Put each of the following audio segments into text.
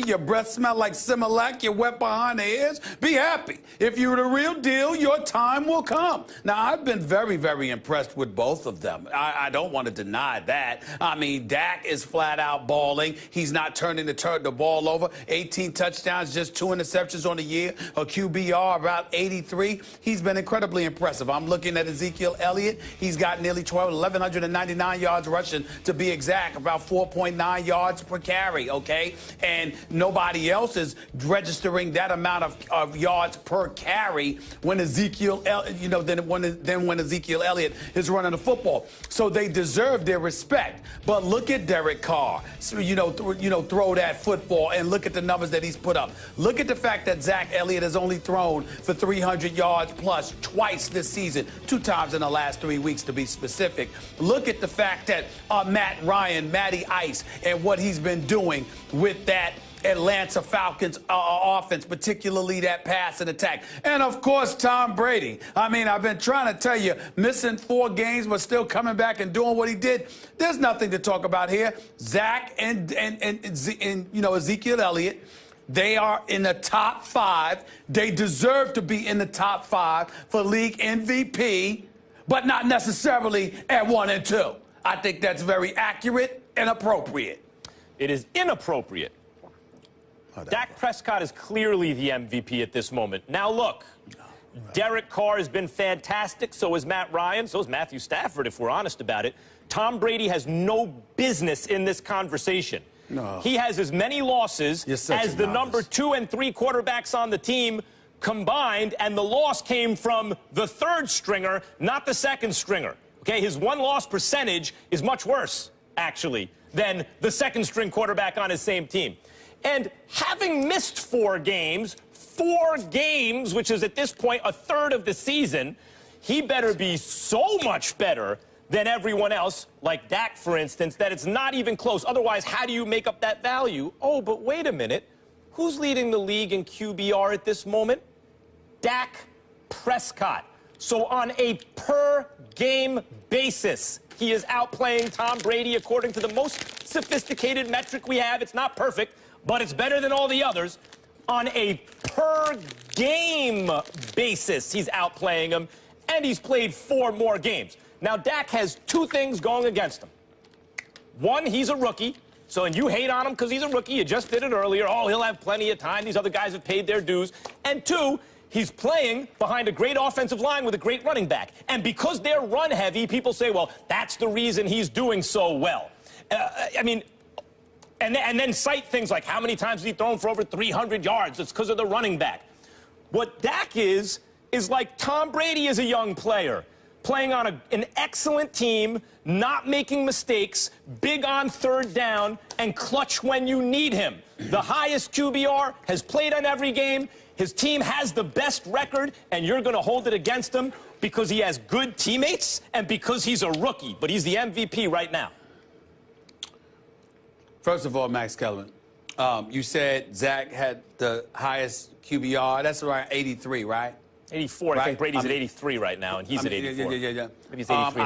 Your breath smell like Similac. You're wet behind the ears. Be happy. If you're the real deal, your time will come. Now, I've been very, very impressed with both of them. I don't want to deny that. I mean, Dak is flat out balling. He's not turning the ball over. 18 touchdowns, just 2 interceptions on the year. A QBR about 83. He's been incredibly impressive. I'm looking at Ezekiel Elliott. He's got nearly 1,199 yards rushing, to be exact, about 4.9 yards per carry, okay? And nobody else is registering that amount of yards per carry when Ezekiel, when Ezekiel Elliott is running the football. So they deserve their respect. But look at Derek Carr, throw that football and look at the numbers that he's put up. Look at the fact that Zach Elliott has only thrown for 300 yards plus twice this season, 2 times in the last 3 weeks to be specific. Look at the fact that Matty Ice, and what he's been doing with that Atlanta Falcons offense, particularly that pass and attack. And, of course, Tom Brady. I mean, I've been trying to tell you, missing 4 games but still coming back and doing what he did. There's nothing to talk about here. Zach and Ezekiel Elliott, they are in the top 5. They deserve to be in the top 5 for league MVP, but not necessarily at 1 and 2. I think that's very accurate and appropriate. It is inappropriate. Dak Prescott is clearly the MVP at this moment. Now, look, Derek Carr has been fantastic. So is Matt Ryan. So is Matthew Stafford, if we're honest about it. Tom Brady has no business in this conversation. No. He has as many losses as the number 2 and 3 quarterbacks on the team combined, and the loss came from the 3rd stringer, not the 2nd stringer. Okay, his won-loss percentage is much worse, actually, than the 2nd-string quarterback on his same team. And having missed 4 games, which is at this point a third of the season, he better be so much better than everyone else, like Dak, for instance, that it's not even close. Otherwise, how do you make up that value? Oh, but wait a minute. Who's leading the league in QBR at this moment? Dak Prescott. So on a per-game basis, he is outplaying Tom Brady according to the most sophisticated metric we have. It's not perfect, but it's better than all the others. On a per-game basis, he's outplaying him, and he's played 4 more games. Now, Dak has 2 things going against him. 1, he's a rookie, and you hate on him because he's a rookie. You just did it earlier. Oh, he'll have plenty of time. These other guys have paid their dues. And 2, he's playing behind a great offensive line with a great running back. And because they're run-heavy, people say, well, that's the reason he's doing so well. And then cite things like how many times has he thrown for over 300 yards. It's because of the running back. What Dak is like Tom Brady is a young player, playing on an excellent team, not making mistakes, big on 3rd down, and clutch when you need him. The highest QBR, has played on every game. His team has the best record, and you're going to hold it against him because he has good teammates and because he's a rookie. But he's the MVP right now. First of all, Max Kellerman, you said Zach had the highest QBR. That's around 83, right? 84. Right? I think Brady's at 83 right now, and he's at 84. Yeah. Maybe he's 83,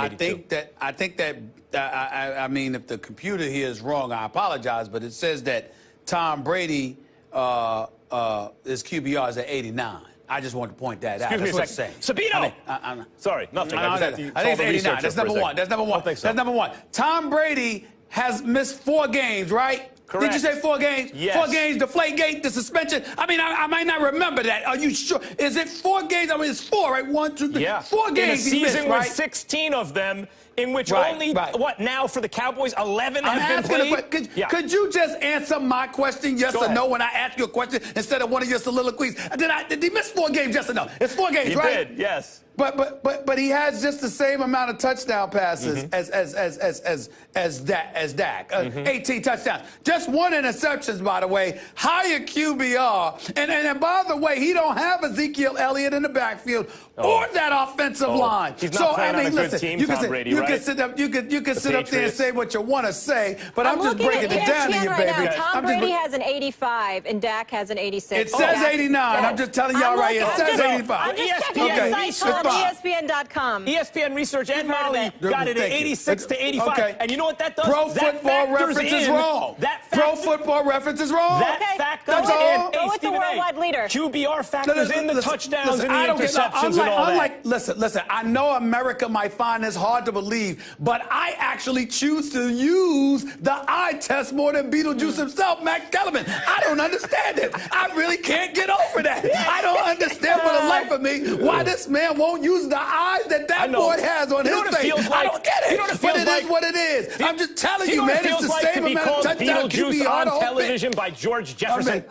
I think that, I mean, if the computer here is wrong, I apologize, but it says that Tom Brady, his QBR is at 89. I just want to point that out. Excuse me a second. Sabino! Sorry, nothing. I think it's 89. That's number 1. That's number 1. That's number 1. Tom Brady has missed 4 games, right? Correct. Did you say 4 games? Yes. 4 games, the Deflategate, the suspension. I mean, I might not remember that. Are you sure? Is it 4 games? I mean, it's 4, right? 1, 2, 3. Yeah. 4 games in a season missed, right? with 16 of them, in which what now for the Cowboys, 11 have been played? Could you just answer my question, yes or no, when I ask you a question instead of one of your soliloquies? Did he miss 4 games, yes or no? It's 4 games, right? He did, yes. But he has just the same amount of touchdown passes as Dak. 18 touchdowns. Just 1 interception, by the way. Higher QBR. And by the way, he don't have Ezekiel Elliott in the backfield or that offensive line. He's not playing on a good team, Tom Brady, right? You can sit up there and say what you want to say, but I'm just breaking it down to you, baby. Now. Tom Brady has an 85 and Dak has an 86. It says 89. I'm just telling y'all right here. It says 85. I'm just checking the site. ESPN.com. ESPN research and Molly got it at 86 to 85. Okay. And you know what that does? Pro that Football Reference is wrong. Pro Football Reference is wrong. That factors in. Go with the worldwide leader. QBR factors in the touchdowns and the interceptions and all that. Listen, I know America might find this hard to believe, but I actually choose to use the eye test more than Beetlejuice himself, Matt Kellerman. I don't understand it. I really can't get over that. I don't understand for the life of me why this man won't use the eyes that boy has on his face. I don't get it. But it is what it is. I'm just telling you, man. It's the same amount of touchdowns Beetlejuice on television by George Jefferson.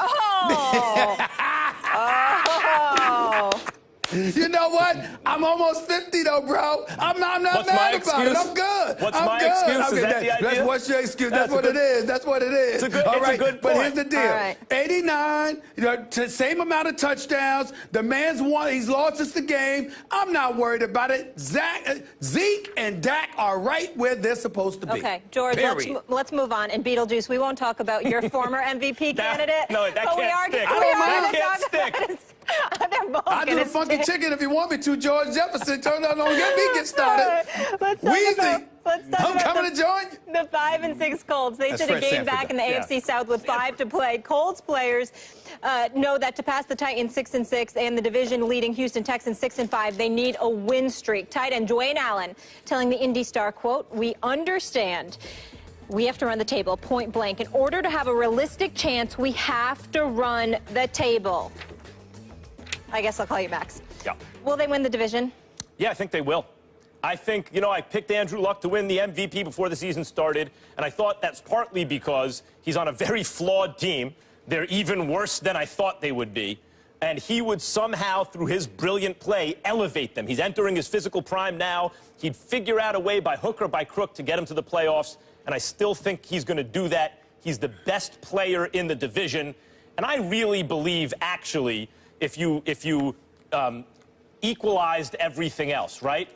You know what? I'm almost 50 though, bro. I'm not mad about it. I'm good. What's my excuse? Is that the idea? What's your excuse? That's what it is. That's what it is. It's a good point. But here's the deal. 89, same amount of touchdowns. The man's won. He's lost us the game. I'm not worried about it. Zeke and Dak are right where they're supposed to be. Okay, George, let's move on. And Beetlejuice, we won't talk about your former MVP candidate. No, that can't stick. That can't stick. I'll do the funky chicken if you want me to, George Jefferson. Don't get started. Weezy, I'm coming to join you. The 5 and 6 Colts. They sit a game back in the AFC South with 5 to play. Colts players know that to pass the Titans 6 and 6 and the division-leading Houston Texans 6 and 5, they need a win streak. Tight end Dwayne Allen telling the Indy Star, quote, "We understand. We have to run the table, point blank. In order to have a realistic chance, we have to run the table." I guess I'll call you Max. Yeah. Will they win the division? Yeah, I think they will. I think, I picked Andrew Luck to win the MVP before the season started, and I thought that's partly because he's on a very flawed team. They're even worse than I thought they would be, and he would somehow, through his brilliant play, elevate them. He's entering his physical prime now. He'd figure out a way by hook or by crook to get him to the playoffs, and I still think he's going to do that. He's the best player in the division, and I really believe, actually, if you equalized everything else, right?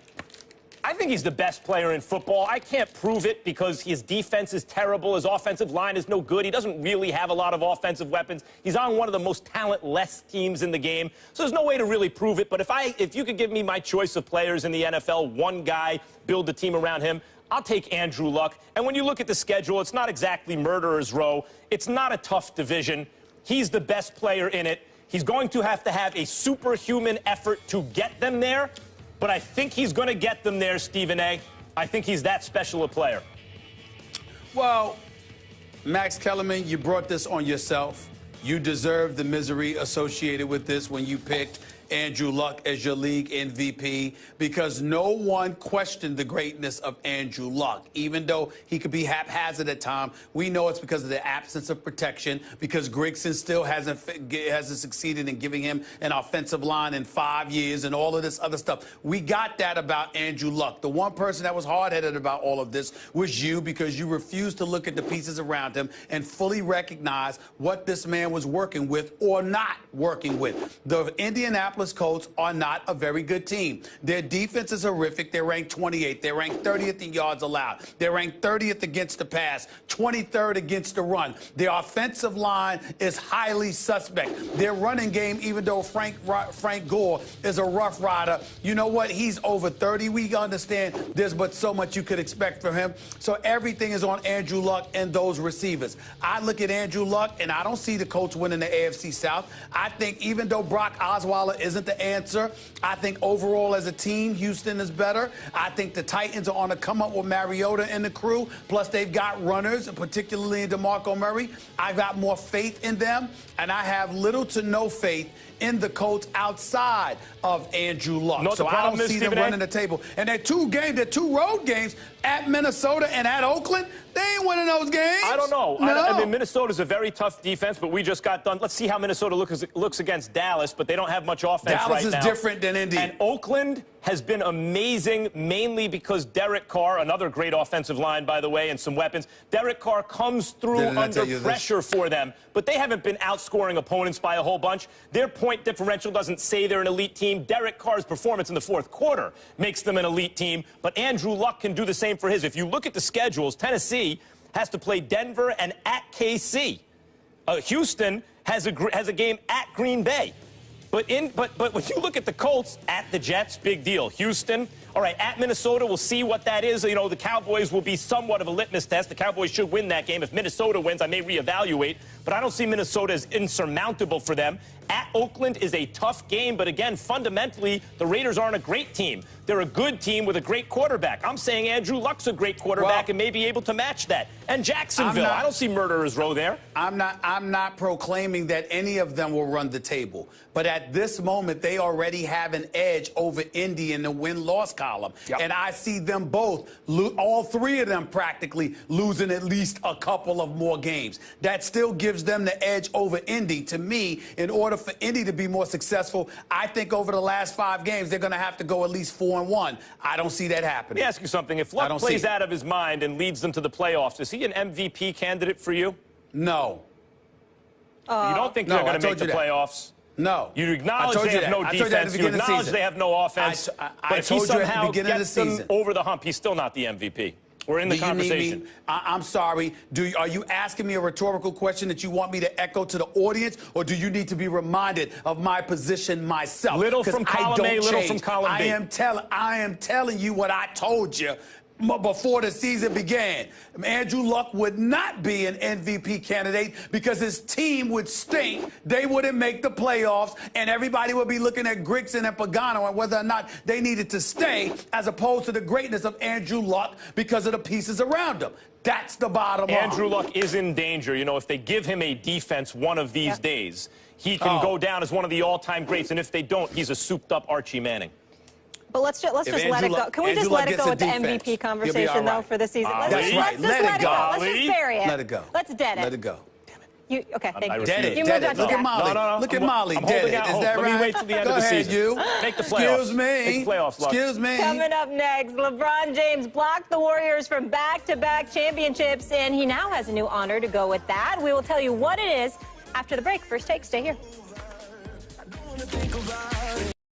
I think he's the best player in football. I can't prove it because his defense is terrible. His offensive line is no good. He doesn't really have a lot of offensive weapons. He's on one of the most talentless teams in the game. So there's no way to really prove it. But if you could give me my choice of players in the NFL, one guy, build a team around him, I'll take Andrew Luck. And when you look at the schedule, it's not exactly murderer's row. It's not a tough division. He's the best player in it. He's going to have a superhuman effort to get them there, but I think he's going to get them there, Stephen A. I think he's that special a player. Well, Max Kellerman, you brought this on yourself. You deserve the misery associated with this when you picked Andrew Luck as your league MVP, because no one questioned the greatness of Andrew Luck. Even though he could be haphazard at times, we know it's because of the absence of protection, because Grigson still hasn't succeeded in giving him an offensive line in 5 years and all of this other stuff. We got that about Andrew Luck. The one person that was hard-headed about all of this was you, because you refused to look at the pieces around him and fully recognize what this man was working with or not working with. The Indianapolis Colts are not a very good team. Their defense is horrific. They're ranked 28th. They're ranked 30th in yards allowed. They're ranked 30th against the pass, 23rd against the run. Their offensive line is highly suspect. Their running game, even though Frank Gore is a rough rider, you know what? He's over 30. We understand there's but so much you could expect from him. So everything is on Andrew Luck and those receivers. I look at Andrew Luck, and I don't see the Colts winning the AFC South. I think even though Brock Osweiler isn't the answer, I think overall as a team, Houston is better. I think the Titans are on a come up with Mariota and the crew. Plus, they've got runners, particularly in DeMarco Murray. I've got more faith in them, and I have little to no faith in the Colts outside of Andrew Luck. So I don't see them running the table. And they're two road games at Minnesota and at Oakland. They ain't winning those games. I don't know. No. I mean, Minnesota's a very tough defense, but we just got done. Let's see how Minnesota looks against Dallas, but they don't have much offense right now. Dallas is different than Indy. And Oakland has been amazing, mainly because Derek Carr, another great offensive line, by the way, and some weapons. Derek Carr comes through under pressure for them, but they haven't been outscoring opponents by a whole bunch. Their point differential doesn't say they're an elite team. Derek Carr's performance in the fourth quarter makes them an elite team, but Andrew Luck can do the same for his. If you look at the schedules, Tennessee has to play Denver and at KC. Houston has a game at Green Bay. But when you look at the Colts, at the Jets, big deal. Houston, all right, at Minnesota, we'll see what that is. You know, the Cowboys will be somewhat of a litmus test. The Cowboys should win that game. If Minnesota wins, I may reevaluate. But I don't see Minnesota as insurmountable for them. At Oakland is a tough game, but again, fundamentally, the Raiders aren't a great team. They're a good team with a great quarterback. I'm saying Andrew Luck's a great quarterback and may be able to match that. And Jacksonville, I don't see murderer's row there. I'm not proclaiming that any of them will run the table. But at this moment, they already have an edge over Indy in the win-loss column. Yep. And I see them both, all three of them practically, losing at least a couple of more games. That still gives them the edge over Indy. To me, in order for Indy to be more successful, I think over the last 5 games, they're going to have to go at least 4-1. I don't see that happening. Let me ask you something. If Luck plays out of his mind and leads them to the playoffs, is he an MVP candidate for you? No. You don't think they're going to make the playoffs? No. You acknowledge they have no defense. You acknowledge they have no offense. But if he somehow gets them over the hump, he's still not the MVP. We're in the conversation. I'm sorry. Are you asking me a rhetorical question that you want me to echo to the audience, or do you need to be reminded of my position myself? Little from column A, little from column B. I am telling you what I told you before the season began. Andrew Luck would not be an MVP candidate because his team would stink. They wouldn't make the playoffs, and everybody would be looking at Grigson and Pagano and whether or not they needed to stay, as opposed to the greatness of Andrew Luck because of the pieces around him. That's the bottom line. Andrew Luck is in danger. You know, if they give him a defense one of these days, he can go down as one of the all-time greats, and if they don't, he's a souped-up Archie Manning. But let's just let it go. Can we just let it go with the MVP conversation, though, for the season? That's right. Let it go. Let's just bury it. Let it go. Let's dead it. Let it go. Okay, thank you. Dead it. Look at Molly. Look at Molly. Dead it. Is that right? Let me wait till the end of the season. You. Make the playoffs. Excuse me. Make the playoffs, Luck. Excuse me. Coming up next, LeBron James blocked the Warriors from back-to-back championships, and he now has a new honor to go with that. We will tell you what it is after the break. First Take, stay here.